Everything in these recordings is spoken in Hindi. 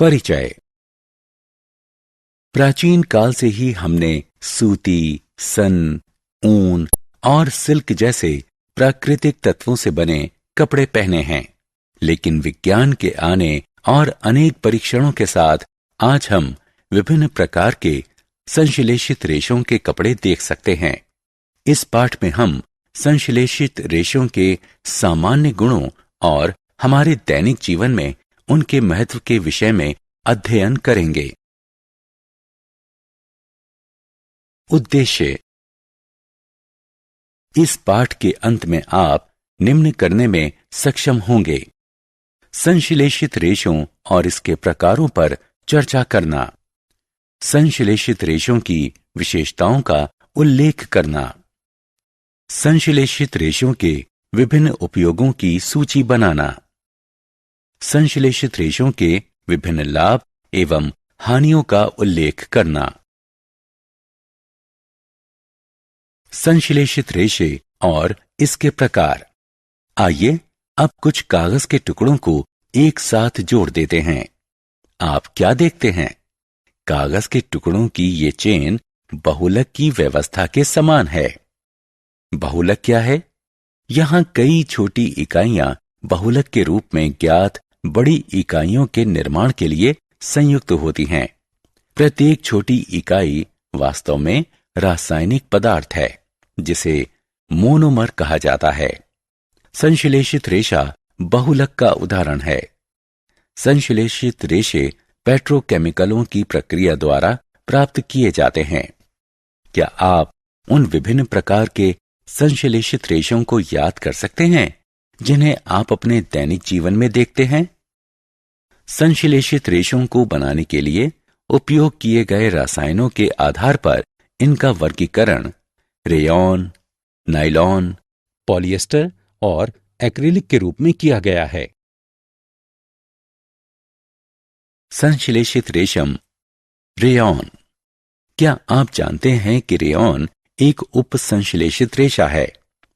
परिचय। प्राचीन काल से ही हमने सूती, सन, ऊन और सिल्क जैसे प्राकृतिक तत्वों से बने कपड़े पहने हैं, लेकिन विज्ञान के आने और अनेक परीक्षणों के साथ आज हम विभिन्न प्रकार के संश्लेषित रेशों के कपड़े देख सकते हैं। इस पाठ में हम संश्लेषित रेशों के सामान्य गुणों और हमारे दैनिक जीवन में उनके महत्व के विषय में अध्ययन करेंगे। उद्देश्य। इस पाठ के अंत में आप निम्न करने में सक्षम होंगे: संश्लेषित रेशों और इसके प्रकारों पर चर्चा करना, संश्लेषित रेशों की विशेषताओं का उल्लेख करना, संश्लेषित रेशों के विभिन्न उपयोगों की सूची बनाना, संश्लेषित रेशों के विभिन्न लाभ एवं हानियों का उल्लेख करना। संश्लेषित रेशे और इसके प्रकार। आइए अब कुछ कागज के टुकड़ों को एक साथ जोड़ देते हैं। आप क्या देखते हैं? कागज के टुकड़ों की ये चेन बहुलक की व्यवस्था के समान है। बहुलक क्या है? यहां कई छोटी इकाइयां बहुलक के रूप में ज्ञात बड़ी इकाइयों के निर्माण के लिए संयुक्त होती हैं। प्रत्येक छोटी इकाई वास्तव में रासायनिक पदार्थ है जिसे मोनोमर कहा जाता है। संश्लेषित रेशा बहुलक का उदाहरण है। संश्लेषित रेशे पेट्रोकेमिकलों की प्रक्रिया द्वारा प्राप्त किए जाते हैं। क्या आप उन विभिन्न प्रकार के संश्लेषित रेशों को याद कर सकते हैं जिन्हें आप अपने दैनिक जीवन में देखते हैं? संश्लेषित रेशों को बनाने के लिए उपयोग किए गए रसायनों के आधार पर इनका वर्गीकरण रेयॉन, नायलॉन, पॉलिएस्टर और एक्रिलिक के रूप में किया गया है। संश्लेषित रेशम रेयॉन। क्या आप जानते हैं कि रेयॉन एक उपसंश्लेषित रेशा है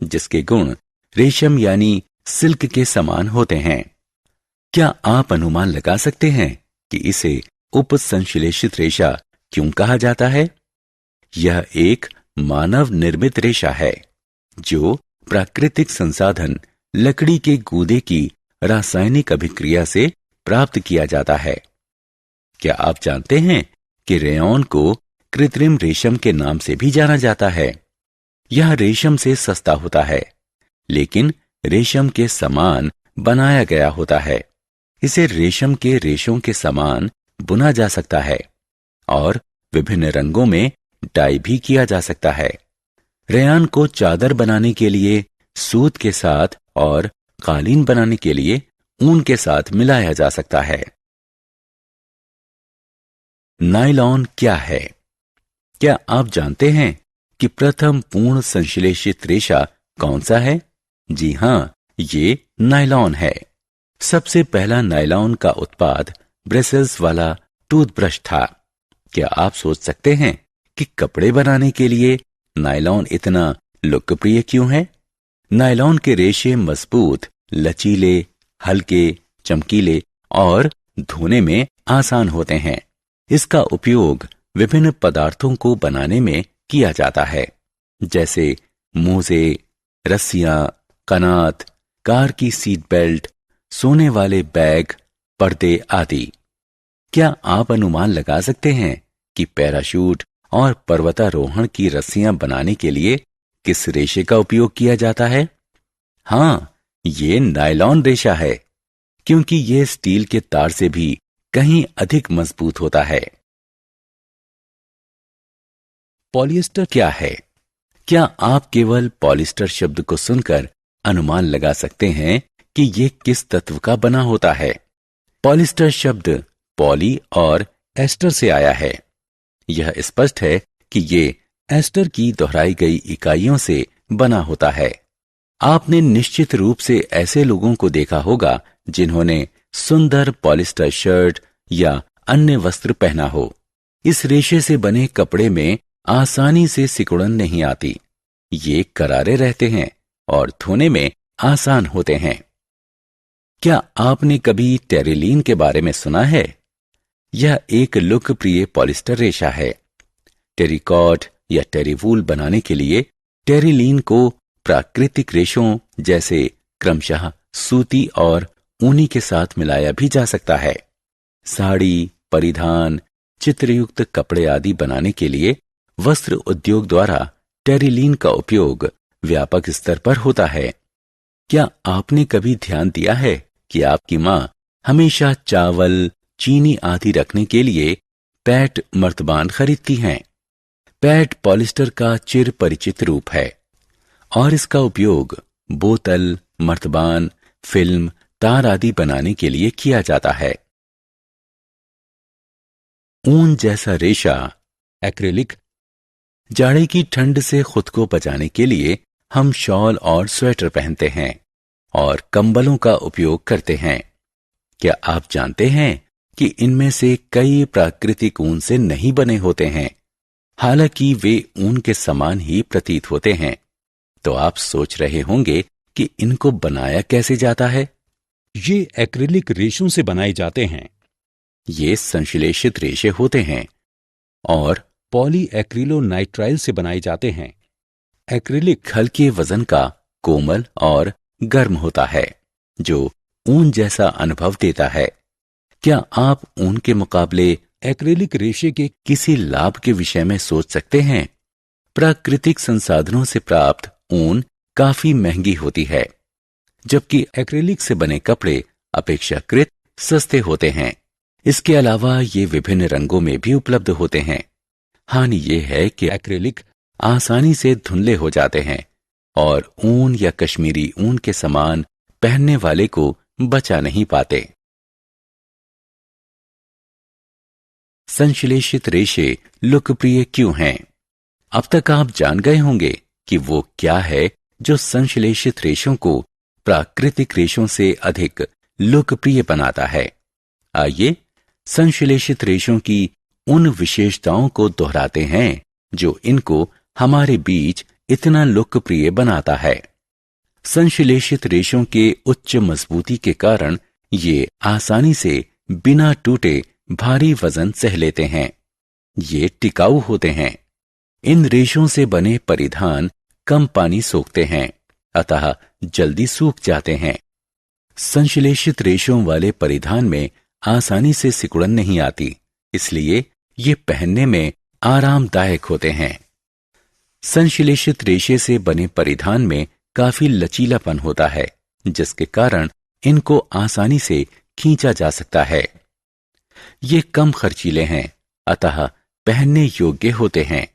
जिसके गुण रेशम यानी सिल्क के समान होते हैं? क्या आप अनुमान लगा सकते हैं कि इसे उपसंश्लेषित रेशा क्यों कहा जाता है? यह एक मानव निर्मित रेशा है जो प्राकृतिक संसाधन लकड़ी के गूदे की रासायनिक अभिक्रिया से प्राप्त किया जाता है। क्या आप जानते हैं कि रेयॉन को कृत्रिम रेशम के नाम से भी जाना जाता है? यह रेशम से सस्ता होता है लेकिन रेशम के समान बनाया गया होता है। इसे रेशम के रेशों के समान बुना जा सकता है और विभिन्न रंगों में डाई भी किया जा सकता है। रेयॉन को चादर बनाने के लिए सूत के साथ और कालीन बनाने के लिए ऊन के साथ मिलाया जा सकता है। नायलॉन क्या है? क्या आप जानते हैं कि प्रथम पूर्ण संश्लेषित रेशा कौन सा है? जी हां, ये नायलॉन है। सबसे पहला नायलॉन का उत्पाद ब्रेसल्स वाला टूथब्रश था। क्या आप सोच सकते हैं कि कपड़े बनाने के लिए नायलॉन इतना लोकप्रिय क्यों है? नायलॉन के रेशे मजबूत, लचीले, हल्के, चमकीले और धोने में आसान होते हैं। इसका उपयोग विभिन्न पदार्थों को बनाने में किया जाता है, जैसे मोजे, रस्सियां, कनात, कार की सीट बेल्ट, सोने वाले बैग, पर्दे आदि। क्या आप अनुमान लगा सकते हैं कि पैराशूट और पर्वतारोहण की रस्सियां बनाने के लिए किस रेशे का उपयोग किया जाता है? हां, ये नायलॉन रेशा है, क्योंकि ये स्टील के तार से भी कहीं अधिक मजबूत होता है। पॉलिएस्टर क्या है? क्या आप केवल पॉलिएस्टर शब्द को सुनकर अनुमान लगा सकते हैं कि यह किस तत्व का बना होता है? पॉलिएस्टर शब्द पॉली और एस्टर से आया है। यह स्पष्ट है कि ये एस्टर की दोहराई गई इकाइयों से बना होता है। आपने निश्चित रूप से ऐसे लोगों को देखा होगा जिन्होंने सुंदर पॉलिएस्टर शर्ट या अन्य वस्त्र पहना हो। इस रेशे से बने कपड़े में आसानी से सिकुड़न नहीं आती। ये करारे रहते हैं और धोने में आसान होते हैं। क्या आपने कभी टेरिलीन के बारे में सुना है? यह एक लोकप्रिय पॉलिस्टर रेशा है। टेरिकॉट या टेरीवूल बनाने के लिए टेरिलीन को प्राकृतिक रेशों जैसे क्रमशः सूती और ऊनी के साथ मिलाया भी जा सकता है। साड़ी, परिधान, चित्रयुक्त कपड़े आदि बनाने के लिए वस्त्र उद्योग द्वारा टेरिलीन का उपयोग व्यापक स्तर पर होता है। क्या आपने कभी ध्यान दिया है कि आपकी माँ हमेशा चावल, चीनी आदि रखने के लिए पैट मर्तबान खरीदती हैं? पैट पॉलिस्टर का चिर परिचित रूप है और इसका उपयोग बोतल, मर्तबान, फिल्म, तार आदि बनाने के लिए किया जाता है। ऊन जैसा रेशा एक्रिलिक। जाड़े की ठंड से खुद को बचाने के लिए हम शॉल और स्वेटर पहनते हैं और कंबलों का उपयोग करते हैं। क्या आप जानते हैं कि इनमें से कई प्राकृतिक ऊन से नहीं बने होते हैं, हालांकि वे ऊन के समान ही प्रतीत होते हैं। तो आप सोच रहे होंगे कि इनको बनाया कैसे जाता है। ये एक्रिलिक रेशों से बनाए जाते हैं। ये संश्लेषित रेशे होते हैं और पॉली एक्रिलोनाइट्राइल से बनाए जाते हैं। एक्रिलिक हल्के वजन का, कोमल और गर्म होता है, जो ऊन जैसा अनुभव देता है। क्या आप ऊन के मुकाबले एक्रिलिक रेशे के किसी लाभ के विषय में सोच सकते हैं? प्राकृतिक संसाधनों से प्राप्त ऊन काफी महंगी होती है, जबकि एक्रिलिक से बने कपड़े अपेक्षाकृत सस्ते होते हैं। इसके अलावा ये विभिन्न रंगों में भी उपलब्ध होते हैं। हानि ये है कि एक्रिलिक आसानी से धुंधले हो जाते हैं और ऊन या कश्मीरी ऊन के समान पहनने वाले को बचा नहीं पाते। संश्लेषित रेशे लोकप्रिय क्यों हैं? अब तक आप जान गए होंगे कि वो क्या है जो संश्लेषित रेशों को प्राकृतिक रेशों से अधिक लोकप्रिय बनाता है। आइए संश्लेषित रेशों की उन विशेषताओं को दोहराते हैं जो इनको हमारे बीच इतना लोकप्रिय बनाता है। संश्लेषित रेशों के उच्च मजबूती के कारण ये आसानी से बिना टूटे भारी वजन सह लेते हैं। ये टिकाऊ होते हैं। इन रेशों से बने परिधान कम पानी सोखते हैं, अतः जल्दी सूख जाते हैं। संश्लेषित रेशों वाले परिधान में आसानी से सिकुड़न नहीं आती, इसलिए ये पहनने में आरामदायक होते हैं। संश्लेषित रेशे से बने परिधान में काफी लचीलापन होता है, जिसके कारण इनको आसानी से खींचा जा सकता है। ये कम खर्चीले हैं, अतः पहनने योग्य होते हैं।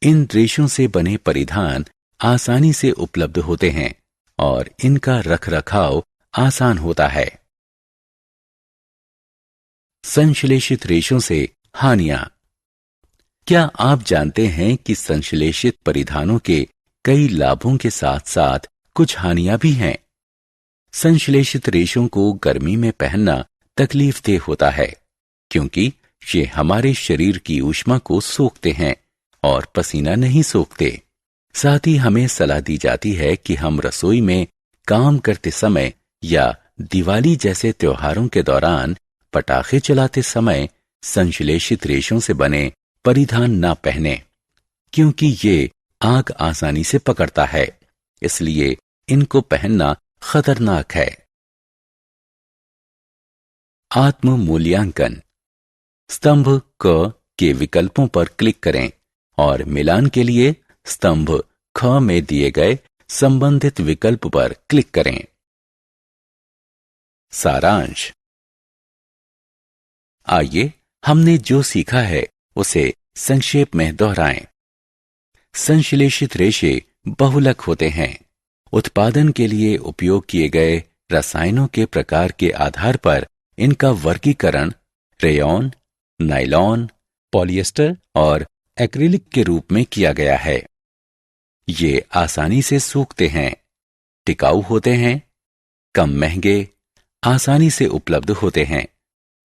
इन रेशों से बने परिधान आसानी से उपलब्ध होते हैं और इनका रखरखाव आसान होता है। संश्लेषित रेशों से हानियां। क्या आप जानते हैं कि संश्लेषित परिधानों के कई लाभों के साथ साथ कुछ हानियां भी हैं? संश्लेषित रेशों को गर्मी में पहनना तकलीफदेह होता है, क्योंकि ये हमारे शरीर की ऊष्मा को सोखते हैं और पसीना नहीं सोखते। साथ ही हमें सलाह दी जाती है कि हम रसोई में काम करते समय या दिवाली जैसे त्योहारों के दौरान पटाखे चलाते समय संश्लेषित रेशों से बने परिधान ना पहने, क्योंकि ये आग आसानी से पकड़ता है, इसलिए इनको पहनना खतरनाक है। आत्म मूल्यांकन। स्तंभ क के विकल्पों पर क्लिक करें और मिलान के लिए स्तंभ ख में दिए गए संबंधित विकल्प पर क्लिक करें। सारांश। आइए हमने जो सीखा है उसे संक्षेप में दोहराएं। संश्लेषित रेशे बहुलक होते हैं। उत्पादन के लिए उपयोग किए गए रसायनों के प्रकार के आधार पर इनका वर्गीकरण रेयॉन, नायलॉन, पॉलिएस्टर और एक्रिलिक के रूप में किया गया है। ये आसानी से सूखते हैं, टिकाऊ होते हैं, कम महंगे, आसानी से उपलब्ध होते हैं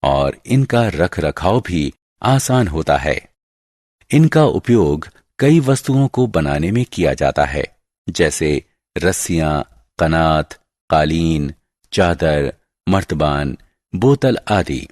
और इनका रखरखाव भी आसान होता है। इनका उपयोग कई वस्तुओं को बनाने में किया जाता है, जैसे रस्सियां, कनात, कालीन, चादर, मर्तबान, बोतल आदि।